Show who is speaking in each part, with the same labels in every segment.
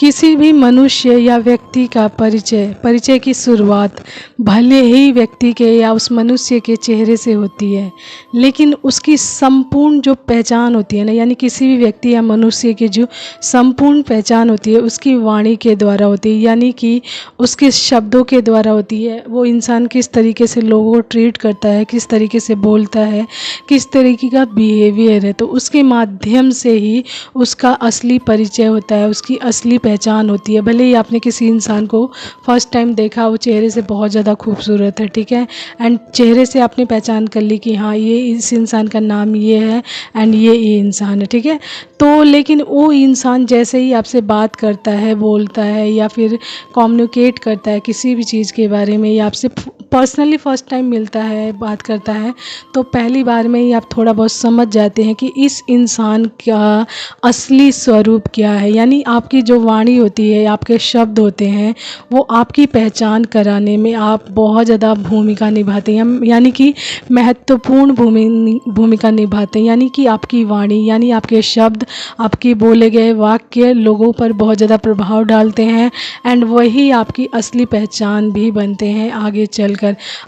Speaker 1: किसी भी मनुष्य या व्यक्ति का परिचय की शुरुआत भले ही व्यक्ति के या उस मनुष्य के चेहरे से होती है, लेकिन उसकी संपूर्ण जो पहचान होती है ना, यानी किसी भी व्यक्ति या मनुष्य की जो संपूर्ण पहचान होती है उसकी वाणी के द्वारा होती है, यानी कि उसके शब्दों के द्वारा होती है। वो इंसान किस तरीके से लोगों को ट्रीट करता है, किस तरीके से बोलता है, किस तरीके का बिहेवियर है, तो उसके माध्यम से ही उसका असली परिचय होता है, उसकी असली पहचान होती है। भले ही आपने किसी इंसान को फर्स्ट टाइम देखा, वो चेहरे से बहुत ज़्यादा खूबसूरत है, ठीक है, एंड चेहरे से आपने पहचान कर ली कि हाँ ये इस इंसान का नाम ये है एंड ये इंसान है, ठीक है। तो लेकिन वो इंसान जैसे ही आपसे बात करता है, बोलता है या फिर कम्युनिकेट करता है किसी भी चीज़ के बारे में, या आपसे पर्सनली फर्स्ट टाइम मिलता है, बात करता है, तो पहली बार में ही आप थोड़ा बहुत समझ जाते हैं कि इस इंसान का असली स्वरूप क्या है। यानी आपकी जो वाणी होती है, आपके शब्द होते हैं, वो आपकी पहचान कराने में आप बहुत ज़्यादा भूमिका निभाते हैं, यानी कि महत्वपूर्ण भूमिका निभाते हैं। यानी कि आपकी वाणी यानी आपके शब्द, आपके बोले गए वाक्य लोगों पर बहुत ज़्यादा प्रभाव डालते हैं एंड वही आपकी असली पहचान भी बनते हैं। आगे चलकर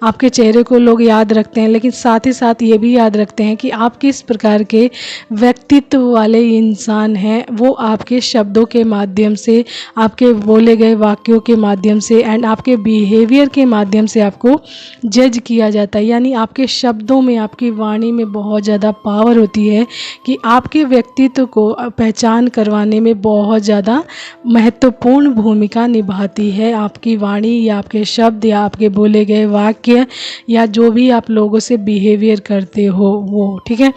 Speaker 1: आपके चेहरे को लोग याद रखते हैं, लेकिन साथ ही साथ ये भी याद रखते हैं कि आप किस प्रकार के व्यक्तित्व वाले इंसान हैं। वो आपके शब्दों के माध्यम से, आपके बोले गए वाक्यों के माध्यम से एंड आपके बिहेवियर के माध्यम से आपको जज किया जाता है। यानी आपके शब्दों में, आपकी वाणी में बहुत ज़्यादा पावर होती है कि आपके व्यक्तित्व को पहचान करवाने में बहुत ज़्यादा महत्वपूर्ण भूमिका निभाती है आपकी वाणी या आपके शब्द या आपके बोले गए वाक्य या जो भी आप लोगों से बिहेवियर करते हो वो, ठीक है।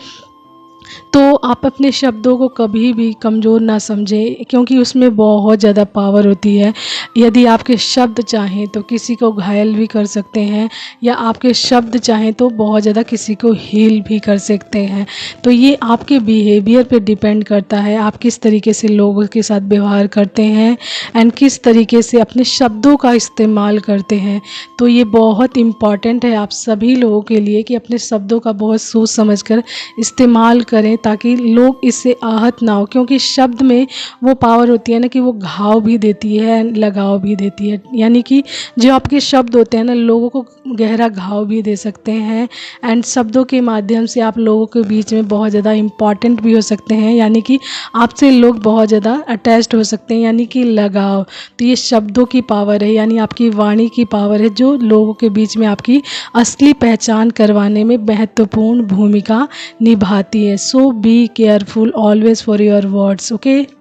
Speaker 1: तो आप अपने शब्दों को कभी भी कमज़ोर ना समझें, क्योंकि उसमें बहुत ज़्यादा पावर होती है। यदि आपके शब्द चाहें तो किसी को घायल भी कर सकते हैं, या आपके शब्द चाहें तो बहुत ज़्यादा किसी को हील भी कर सकते हैं। तो ये आपके बिहेवियर पे डिपेंड करता है, आप किस तरीके से लोगों के साथ व्यवहार करते हैं एंड किस तरीके से अपने शब्दों का इस्तेमाल करते हैं। तो ये बहुत इम्पॉर्टेंट है आप सभी लोगों के लिए कि अपने शब्दों का बहुत सोच समझ कर इस्तेमाल करें, ताकि लोग इससे आहत ना हो, क्योंकि शब्द में वो पावर होती है ना कि वो घाव भी देती है, लगाव भी देती है। यानी कि जो आपके शब्द होते हैं ना, लोगों को गहरा घाव भी दे सकते हैं एंड शब्दों के माध्यम से आप लोगों के बीच में बहुत ज़्यादा इम्पॉर्टेंट भी हो सकते हैं, यानी कि आपसे लोग बहुत ज़्यादा अटैच्ड हो सकते हैं, यानी कि लगाव। तो ये शब्दों की पावर है, यानी आपकी वाणी की पावर है, जो लोगों के बीच में आपकी असली पहचान करवाने में महत्वपूर्ण भूमिका निभाती है। So be careful always for your words, okay.